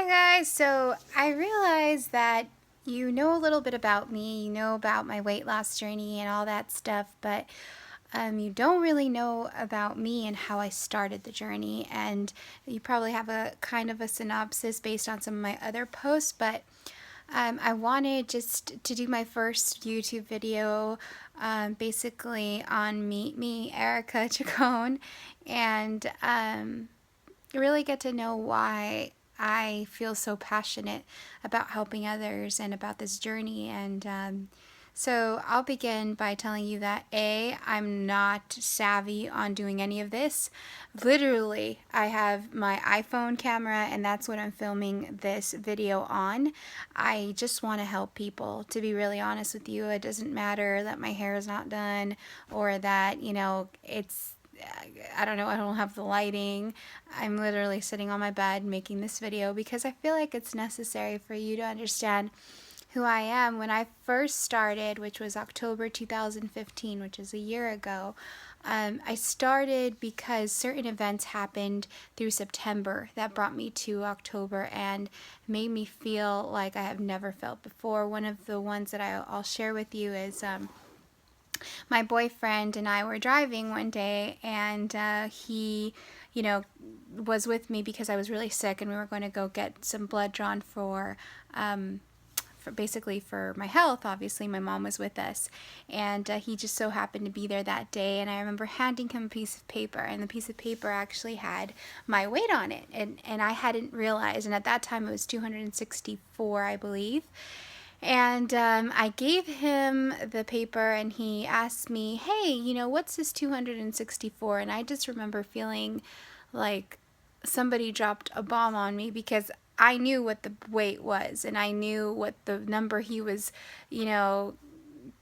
guys, so I realized that you know a little bit about me, you know about my weight loss journey and all that stuff, but you don't really know about me and how I started the journey. And you probably have a kind of a synopsis based on some of my other posts, but I wanted just to do my first YouTube video basically on Meet Me, Erica Chacon, and really get to know why I feel so passionate about helping others and about this journey. And so I'll begin by telling you that I'm not savvy on doing any of this. Literally, I have my iPhone camera and that's what I'm filming this video on. I just want to help people, to be really honest with you. It doesn't matter that my hair is not done or that, I don't know, I don't have the lighting. I'm literally sitting on my bed making this video because I feel like it's necessary for you to understand who I am. When I first started, which was October 2015, which is a year ago, I started because certain events happened through September that brought me to October and made me feel like I have never felt before. One of the ones that I'll share with you is my boyfriend and I were driving one day, and he, was with me because I was really sick, and we were going to go get some blood drawn for basically for my health. Obviously, my mom was with us, and he just so happened to be there that day. And I remember handing him a piece of paper, and the piece of paper actually had my weight on it, and I hadn't realized. And at that time, it was 264, I believe. And I gave him the paper and he asked me, hey, what's this 264? And I just remember feeling like somebody dropped a bomb on me because I knew what the weight was and I knew what the number he was,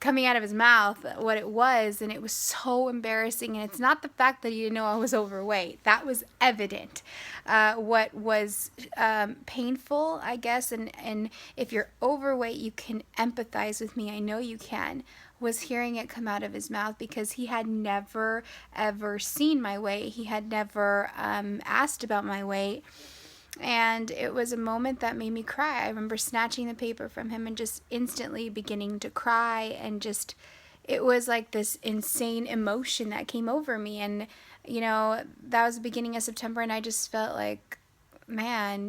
coming out of his mouth, what it was, and it was so embarrassing. And it's not the fact that he didn't know I was overweight. That was evident. What was painful, I guess, and if you're overweight, you can empathize with me. I know you can, was hearing it come out of his mouth because he had never, ever seen my weight. He had never asked about my weight. And it was a moment that made me cry. I remember snatching the paper from him and just instantly beginning to cry, and just, it was like this insane emotion that came over me. And, that was the beginning of September, and I just felt like, man,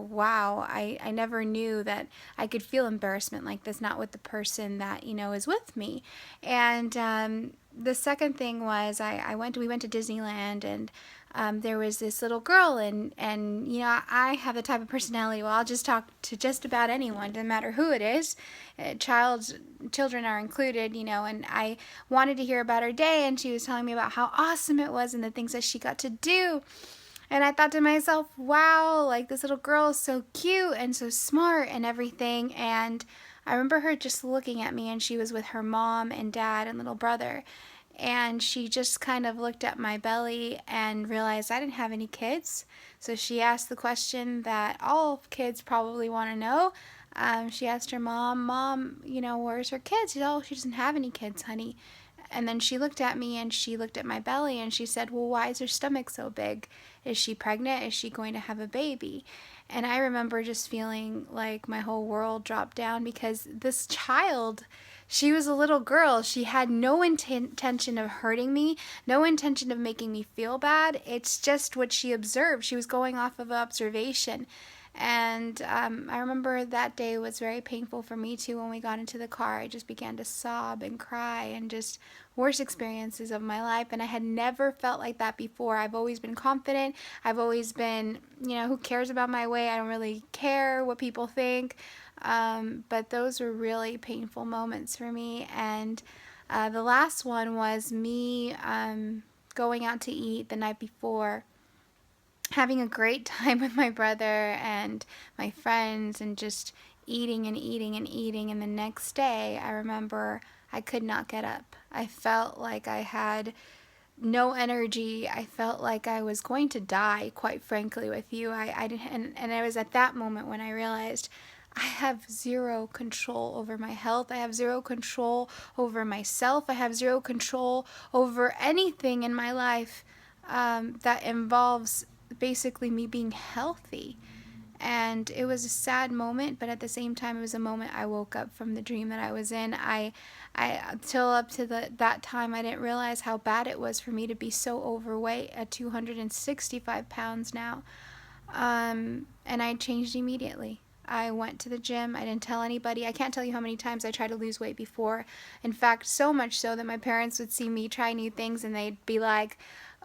wow, I never knew that I could feel embarrassment like this, not with the person that, is with me. And the second thing was we went to Disneyland, and there was this little girl, and I have the type of personality, well, I'll just talk to just about anyone, no matter who it is. Children are included, and I wanted to hear about her day, and she was telling me about how awesome it was and the things that she got to do. And I thought to myself, wow, like this little girl is so cute and so smart and everything. And I remember her just looking at me, and she was with her mom and dad and little brother. And she just kind of looked at my belly and realized I didn't have any kids. So she asked the question that all kids probably want to know. She asked her mom, where's her kids? She said, oh, she doesn't have any kids, honey. And then she looked at me and she looked at my belly and she said, well, why is her stomach so big? Is she pregnant? Is she going to have a baby? And I remember just feeling like my whole world dropped down because this child, she was a little girl. She had no intention of hurting me, no intention of making me feel bad. It's just what she observed. She was going off of observation. And I remember that day was very painful for me too. When we got into the car, I just began to sob and cry, and just worst experiences of my life. And I had never felt like that before. I've always been confident. I've always been, who cares about my weight? I don't really care what people think. But those were really painful moments for me. And the last one was me going out to eat the night before, having a great time with my brother and my friends, and just eating and eating and eating. And the next day, I remember I could not get up. I felt like I had no energy. I felt like I was going to die, quite frankly, with you. I didn't, and it was at that moment when I realized I have zero control over my health. I have zero control over myself. I have zero control over anything in my life that involves basically me being healthy. And it was a sad moment, but at the same time, it was a moment I woke up from the dream that I was in. Till up to that time, I didn't realize how bad it was for me to be so overweight at 265 pounds now. And I changed immediately. I went to the gym. I didn't tell anybody. I can't tell you how many times I tried to lose weight before. In fact, so much so that my parents would see me try new things and they'd be like,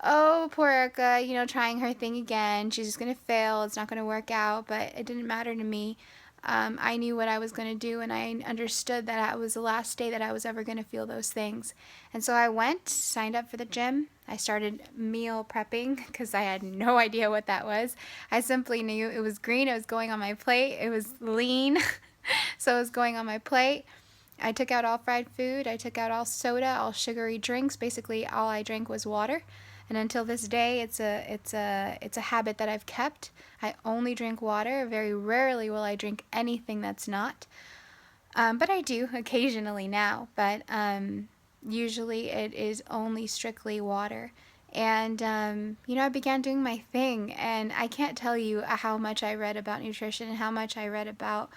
oh, poor Erica, trying her thing again. She's just going to fail. It's not going to work out. But it didn't matter to me. I knew what I was going to do, and I understood that it was the last day that I was ever going to feel those things. And so I went, signed up for the gym. I started meal prepping because I had no idea what that was. I simply knew it was green, it was going on my plate, it was lean, so it was going on my plate. I took out all fried food, I took out all soda, all sugary drinks. Basically, all I drank was water. And until this day, it's a habit that I've kept. I only drink water. Very rarely will I drink anything that's not. But I do occasionally now. But usually it is only strictly water. And, I began doing my thing. And I can't tell you how much I read about nutrition and how much I read about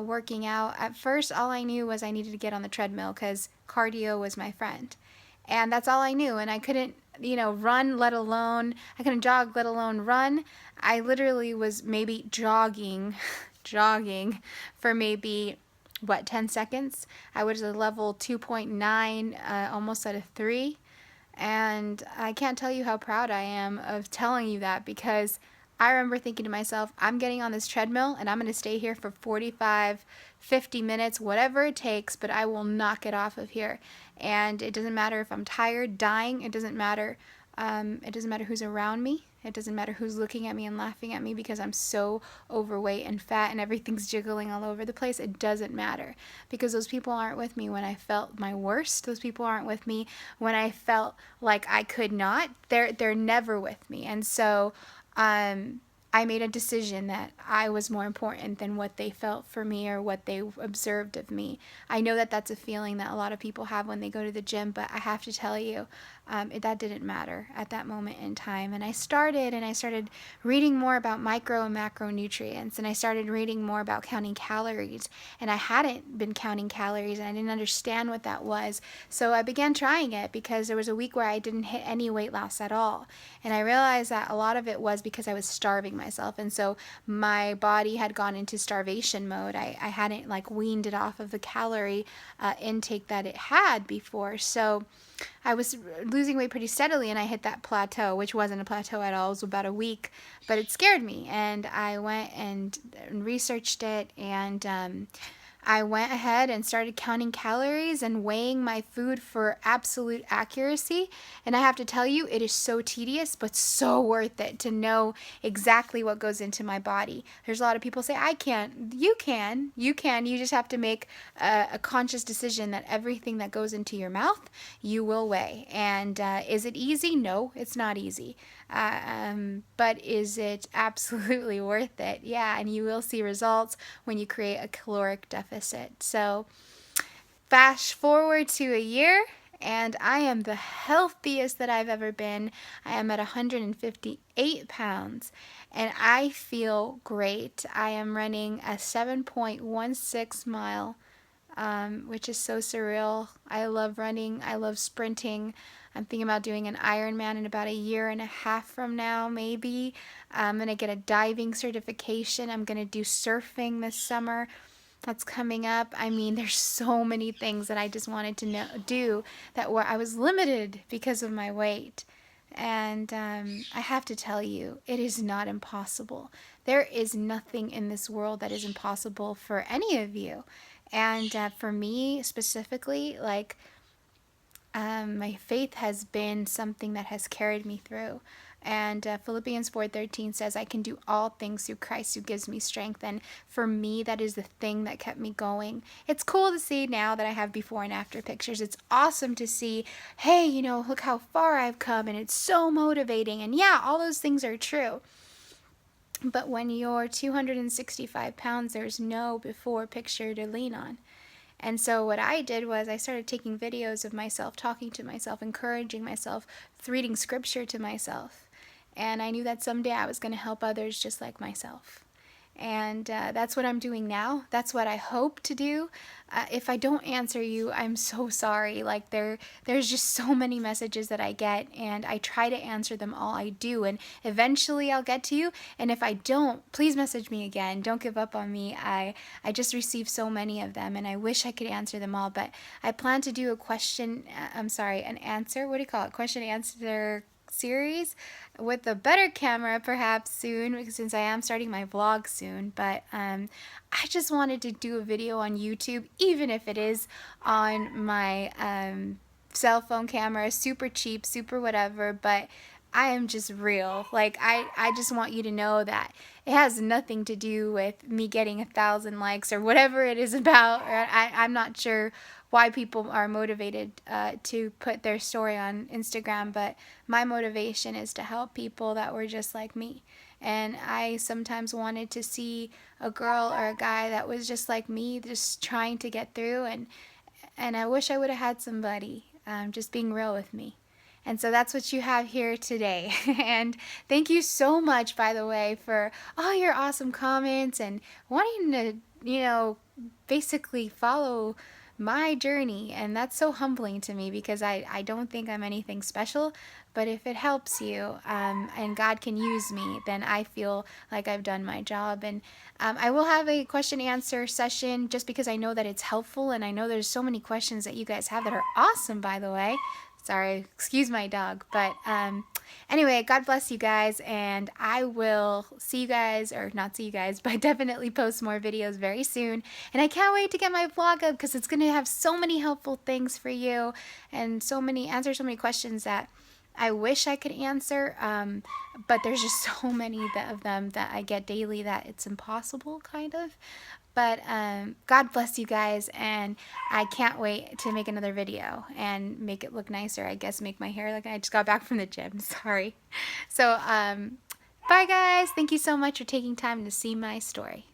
working out. At first, all I knew was I needed to get on the treadmill because cardio was my friend. And that's all I knew. And I couldn't, run, I couldn't jog, let alone run. I literally was maybe jogging for maybe 10 seconds. I was at level 2.9, almost at a 3. And I can't tell you how proud I am of telling you that, because I remember thinking to myself, I'm getting on this treadmill and I'm going to stay here for 45, 50 minutes, whatever it takes, but I will not get off of here. And it doesn't matter if I'm tired, dying, it doesn't matter. It doesn't matter who's around me. It doesn't matter who's looking at me and laughing at me because I'm so overweight and fat and everything's jiggling all over the place. It doesn't matter, because those people aren't with me when I felt my worst. Those people aren't with me when I felt like I could not. They're never with me. And so I made a decision that I was more important than what they felt for me or what they observed of me. I know that that's a feeling that a lot of people have when they go to the gym, but I have to tell you, that didn't matter at that moment in time. And I started reading more about micro and macronutrients, and I started reading more about counting calories. And I hadn't been counting calories, and I didn't understand what that was. So I began trying it because there was a week where I didn't hit any weight loss at all. And I realized that a lot of it was because I was starving myself. And so my body had gone into starvation mode. I hadn't weaned it off of the calorie intake that it had before. So I was losing weight pretty steadily, and I hit that plateau, which wasn't a plateau at all. It was about a week, but it scared me. And I went and researched it, and I went ahead and started counting calories and weighing my food for absolute accuracy. And I have to tell you, it is so tedious, but so worth it to know exactly what goes into my body. There's a lot of people say, I can't. You can. You can. You just have to make a conscious decision that everything that goes into your mouth, you will weigh. And is it easy? No, it's not easy. But is it absolutely worth it? Yeah, and you will see results when you create a caloric deficit. So fast forward to a year, and I am the healthiest that I've ever been. I am at 158 pounds, and I feel great. I am running a 7.16 mile, which is so surreal. I love running. I love sprinting. I'm thinking about doing an Ironman in about a year and a half from now, maybe. I'm going to get a diving certification. I'm going to do surfing this summer. That's coming up. I mean, there's so many things that I just wanted to do that I was limited because of my weight. And I have to tell you, it is not impossible. There is nothing in this world that is impossible for any of you. And for me specifically, my faith has been something that has carried me through. And Philippians 4:13 says, I can do all things through Christ who gives me strength. And for me, that is the thing that kept me going. It's cool to see now that I have before and after pictures. It's awesome to see, hey, look how far I've come. And it's so motivating. And yeah, all those things are true. But when you're 265 pounds, there's no before picture to lean on. And so what I did was I started taking videos of myself, talking to myself, encouraging myself, reading scripture to myself. And I knew that someday I was going to help others just like myself. And that's what I'm doing now. That's what I hope to do. If I don't answer you, I'm so sorry. Like there's just so many messages that I get, and I try to answer them all. I do, and eventually I'll get to you. And if I don't, please message me again. Don't give up on me. I just received so many of them, and I wish I could answer them all. But I plan to do a question. An answer. What do you call it? Question answer series with a better camera perhaps soon, since I am starting my vlog soon. But I just wanted to do a video on YouTube, even if it is on my cell phone camera, super cheap, super whatever, but I am just real. Like I just want you to know that it has nothing to do with me getting 1,000 likes or whatever it is about. I'm not sure why people are motivated to put their story on Instagram, but my motivation is to help people that were just like me. And I sometimes wanted to see a girl or a guy that was just like me, just trying to get through, and I wish I would have had somebody just being real with me. And so that's what you have here today. And thank you so much, by the way, for all your awesome comments and wanting to, basically follow my journey. And that's so humbling to me, because I don't think I'm anything special. But if it helps you and God can use me, then I feel like I've done my job. And I will have a question answer session, just because I know that it's helpful. And I know there's so many questions that you guys have that are awesome, by the way. Sorry, excuse my dog. But anyway, God bless you guys, and I will see you guys, or not see you guys, but definitely post more videos very soon. And I can't wait to get my vlog up, because it's going to have so many helpful things for you, and answer so many questions that I wish I could answer, but there's just so many of them that I get daily that it's impossible, kind of. But God bless you guys, and I can't wait to make another video and make it look nicer. I guess make my hair look. I just got back from the gym. Sorry. So bye guys. Thank you so much for taking time to see my story.